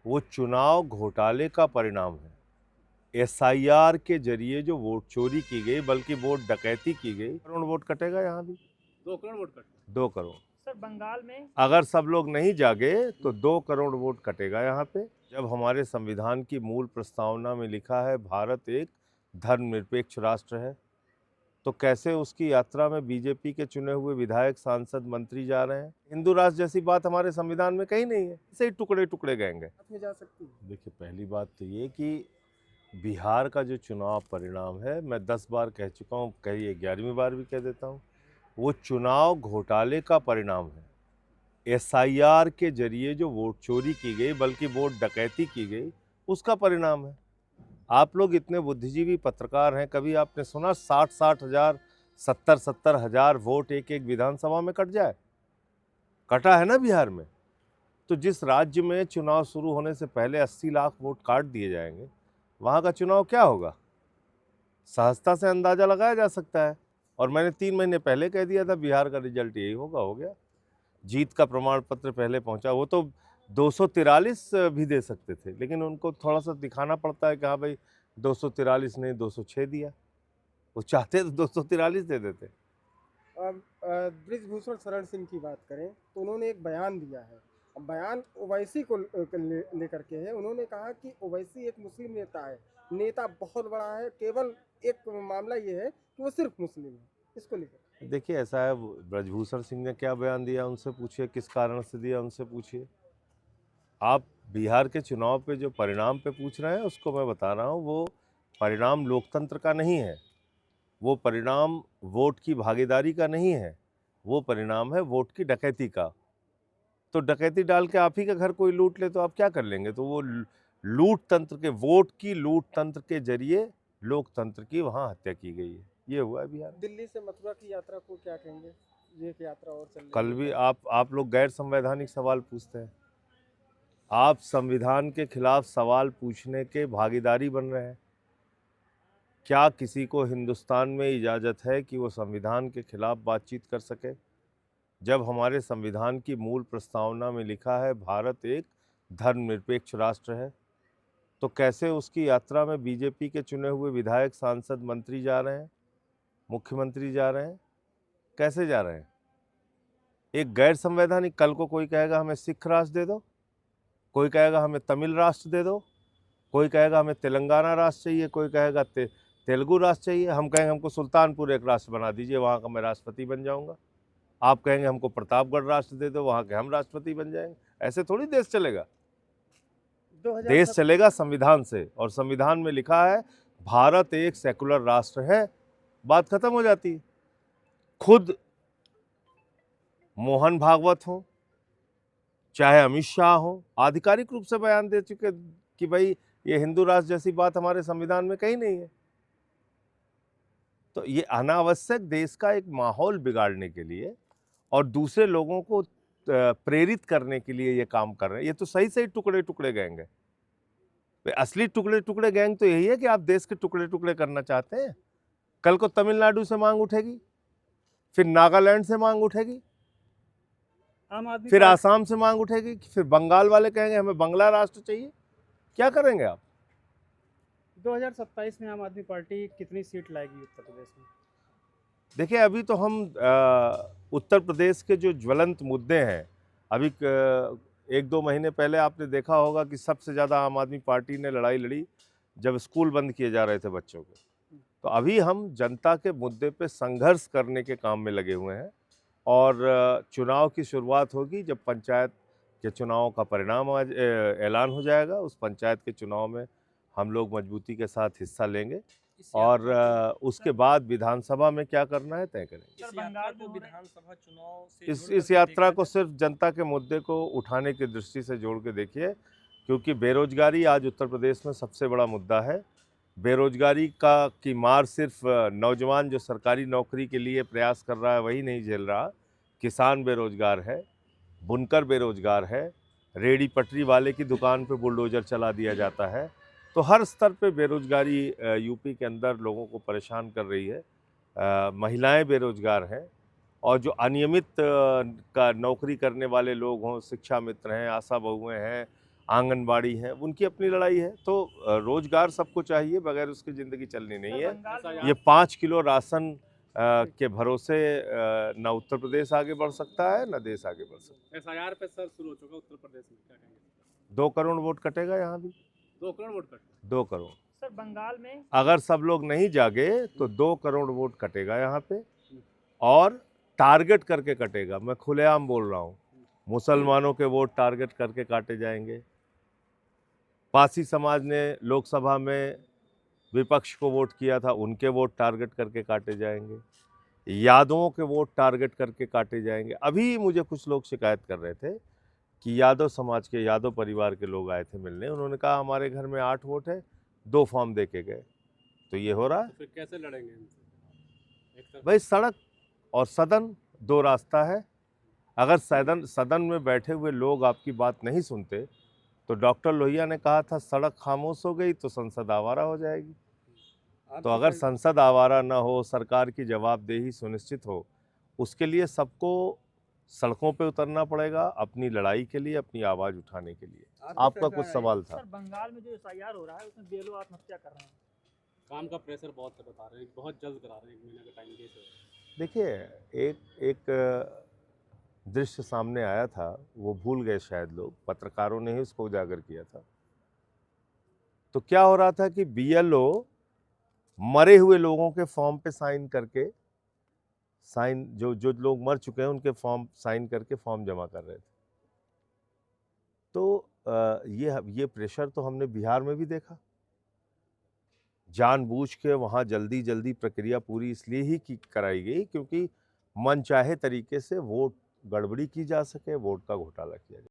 वो चुनाव घोटाले का परिणाम है। एसआईआर के जरिए जो वोट चोरी की गई, बल्कि वोट डकैती की गई, करोड़ वोट कटेगा यहाँ भी। 2 करोड़ वोट कटे। 2 करोड़। सर बंगाल में अगर सब लोग नहीं जागे तो 2 करोड़ वोट कटेगा यहाँ पे। जब हमारे संविधान की मूल प्रस्तावना में लिखा है भारत एक धर्मनिरपेक्ष राष्ट्र है, तो कैसे उसकी यात्रा में बीजेपी के चुने हुए विधायक, सांसद, मंत्री जा रहे हैं? हिंदू राष्ट्र जैसी बात हमारे संविधान में कहीं नहीं है। इसे ही टुकड़े टुकड़े गएंगे। में जा सकती है। देखिए, पहली बात तो ये कि बिहार का जो चुनाव परिणाम है, मैं 10 बार कह चुका हूँ, कहीं 11वीं बार भी कह देता हूँ, वो चुनाव घोटाले का परिणाम है। एसआईआर के जरिए जो वोट चोरी की गई, बल्कि वोट डकैती की गई, उसका परिणाम है। आप लोग इतने बुद्धिजीवी पत्रकार हैं, कभी आपने सुना 60-60 हजार, 70-70 हजार वोट एक एक विधानसभा में कट जाए? कटा है ना बिहार में। तो जिस राज्य में चुनाव शुरू होने से पहले 80 लाख वोट काट दिए जाएंगे, वहाँ का चुनाव क्या होगा? सहजता से अंदाजा लगाया जा सकता है। और मैंने 3 महीने पहले कह दिया था बिहार का रिजल्ट यही होगा, हो गया। जीत का प्रमाण पत्र पहले पहुंचा। वो तो 243 भी दे सकते थे, लेकिन उनको थोड़ा सा दिखाना पड़ता है कि हाँ भाई 243 नहीं 206 दिया। वो चाहते तो 243 दे देते। अब बृजभूषण शरण सिंह की बात करें तो उन्होंने एक बयान दिया है। अब बयान ओवैसी को लेकर के है। उन्होंने कहा कि ओवैसी एक मुस्लिम नेता है, नेता बहुत बड़ा है, केवल एक मामला ये है कि वो सिर्फ मुस्लिम है। इसको लेकर देखिए, ऐसा है, ब्रजभूषण सिंह ने क्या बयान दिया उनसे पूछिए, किस कारण से दिया उनसे पूछिए। आप बिहार के चुनाव पे जो परिणाम पे पूछ रहे हैं उसको मैं बता रहा हूँ, वो परिणाम लोकतंत्र का नहीं है, वो परिणाम वोट की भागीदारी का नहीं है, वो परिणाम है वोट की डकैती का। तो डकैती डाल के आप ही का घर कोई लूट ले तो आप क्या कर लेंगे? तो वो लूट तंत्र के, वोट की लूट तंत्र के जरिए लोकतंत्र की वहाँ हत्या की गई है। ये हुआ है बिहार। दिल्ली से मथुरा की यात्रा को क्या कहेंगे? ये एक यात्रा और चल रही कल है। भी आप लोग गैर संवैधानिक सवाल पूछते हैं। आप संविधान के खिलाफ सवाल पूछने के भागीदारी बन रहे हैं। क्या किसी को हिंदुस्तान में इजाज़त है कि वो संविधान के खिलाफ बातचीत कर सके? जब हमारे संविधान की मूल प्रस्तावना में लिखा है भारत एक धर्मनिरपेक्ष राष्ट्र है, तो कैसे उसकी यात्रा में बीजेपी के चुने हुए विधायक, सांसद, मंत्री जा रहे हैं, मुख्यमंत्री जा रहे हैं? कैसे जा रहे हैं? एक गैर संवैधानिक, कल को कोई कहेगा हमें सिख राष्ट्र दे दो, कोई कहेगा हमें तमिल राष्ट्र दे दो, कोई कहेगा हमें तेलंगाना राष्ट्र चाहिए, कोई कहेगा तेलुगु राष्ट्र चाहिए, हम कहेंगे हमको सुल्तानपुर एक राष्ट्र बना दीजिए, वहाँ का मैं राष्ट्रपति बन जाऊँगा। आप कहेंगे हमको प्रतापगढ़ राष्ट्र दे दो, वहाँ के हम राष्ट्रपति बन जाएंगे। ऐसे थोड़ी देश चलेगा। देश चलेगा संविधान से, और संविधान में लिखा है भारत एक सेकुलर राष्ट्र है, बात खत्म हो जाती है। खुद मोहन भागवत हो, चाहे अमित शाह हो, आधिकारिक रूप से बयान दे चुके कि भाई ये हिंदू राष्ट्र जैसी बात हमारे संविधान में कहीं नहीं है। तो ये अनावश्यक देश का एक माहौल बिगाड़ने के लिए और दूसरे लोगों को प्रेरित करने के लिए ये काम कर रहे हैं। ये तो सही सही टुकड़े टुकड़े गैंग है। असली टुकड़े टुकड़े गैंग तो यही है कि आप देश के टुकड़े टुकड़े करना चाहते हैं। कल को तमिलनाडु से मांग उठेगी, फिर नागालैंड से मांग उठेगी, फिर आसाम से मांग उठेगी, फिर बंगाल वाले कहेंगे हमें बंगला राष्ट्र चाहिए। क्या करेंगे आप? 2027 में आम आदमी पार्टी कितनी सीट लाएगी उत्तर प्रदेश में? देखिए, अभी तो हम उत्तर प्रदेश के जो ज्वलंत मुद्दे हैं, अभी 1-2 महीने पहले आपने देखा होगा कि सबसे ज़्यादा आम आदमी पार्टी ने लड़ाई लड़ी जब स्कूल बंद किए जा रहे थे बच्चों के। तो अभी हम जनता के मुद्दे पे संघर्ष करने के काम में लगे हुए हैं, और चुनाव की शुरुआत होगी जब पंचायत के चुनाव का परिणाम आज ऐलान हो जाएगा। उस पंचायत के चुनाव में हम लोग मजबूती के साथ हिस्सा लेंगे, और उसके बाद विधानसभा में क्या करना है तय करेंगे। विधानसभा चुनाव से इस यात्रा को सिर्फ जनता के मुद्दे को उठाने की दृष्टि से जोड़ के देखिए, क्योंकि बेरोजगारी आज उत्तर प्रदेश में सबसे बड़ा मुद्दा है। बेरोजगारी की मार सिर्फ नौजवान जो सरकारी नौकरी के लिए प्रयास कर रहा है वही नहीं झेल रहा, किसान बेरोजगार है, बुनकर बेरोजगार है, रेहड़ी पटरी वाले की दुकान पे बुलडोजर चला दिया जाता है। तो हर स्तर पे बेरोजगारी यूपी के अंदर लोगों को परेशान कर रही है। महिलाएं बेरोजगार हैं, और जो अनियमित का नौकरी करने वाले लोग हों, शिक्षा मित्र हैं, आशा बहुएं हैं, आंगनबाड़ी है, उनकी अपनी लड़ाई है। तो रोजगार सबको चाहिए, बगैर उसकी ज़िंदगी चलनी नहीं है। बंगाल ये 5 किलो राशन के भरोसे न उत्तर प्रदेश आगे बढ़ सकता है, न देश आगे बढ़ सकता है। एसआईआर पे सर शुरू हो चुका उत्तर प्रदेश में, क्या कहेंगे? 2 करोड़ वोट कटेगा यहाँ भी, 2 crore vote cut 2 crore. Sir Bengal में अगर सब लोग नहीं जागे तो 2 करोड़ वोट कटेगा यहाँ पे, और टारगेट करके कटेगा। मैं खुलेआम बोल रहा हूँ, मुसलमानों के वोट टारगेट करके काटे जाएंगे। पासी समाज ने लोकसभा में विपक्ष को वोट किया था, उनके वोट टारगेट करके काटे जाएंगे। यादवों के वोट टारगेट करके काटे जाएंगे। अभी मुझे कुछ लोग शिकायत कर रहे थे कि यादव समाज के, यादव परिवार के लोग आए थे मिलने, उन्होंने कहा हमारे घर में 8 वोट है, 2 फॉर्म दे के गए। तो ये हो रहा है। तो फिर कैसे लड़ेंगे इनसे? एक तरफ भाई सड़क और सदन 2 रास्ता है। अगर सदन में बैठे हुए लोग आपकी बात नहीं सुनते, तो डॉक्टर लोहिया ने कहा था सड़क खामोश हो गई तो संसद आवारा हो जाएगी। तो अगर संसद आवारा ना हो, सरकार की जवाबदेही सुनिश्चित हो, उसके लिए सबको सड़कों पे उतरना पड़ेगा, अपनी लड़ाई के लिए, अपनी आवाज़ उठाने के लिए। आपका कुछ सवाल था? सर बंगाल में जो एसआईआर हो रहा है उसमें बीएलओ आत्महत्या कर रहे हैं। काम का प्रेशर बहुत है, बता रहे हैं बहुत जल्द करा रहे हैं, 1 महीने का टाइम दे से। देखिए, एक दृश्य सामने आया था, वो भूल गए शायद लोग, पत्रकारों ने ही उसको उजागर किया था। तो क्या हो रहा था कि बीएलओ मरे हुए लोगों के फॉर्म पे साइन करके, जो लोग मर चुके हैं उनके फॉर्म साइन करके फॉर्म जमा कर रहे थे। तो ये प्रेशर तो हमने बिहार में भी देखा। जानबूझ के वहाँ जल्दी प्रक्रिया पूरी इसलिए ही कराई गई क्योंकि मनचाहे तरीके से वोट गड़बड़ी की जा सके, वोट का घोटाला किया जाए।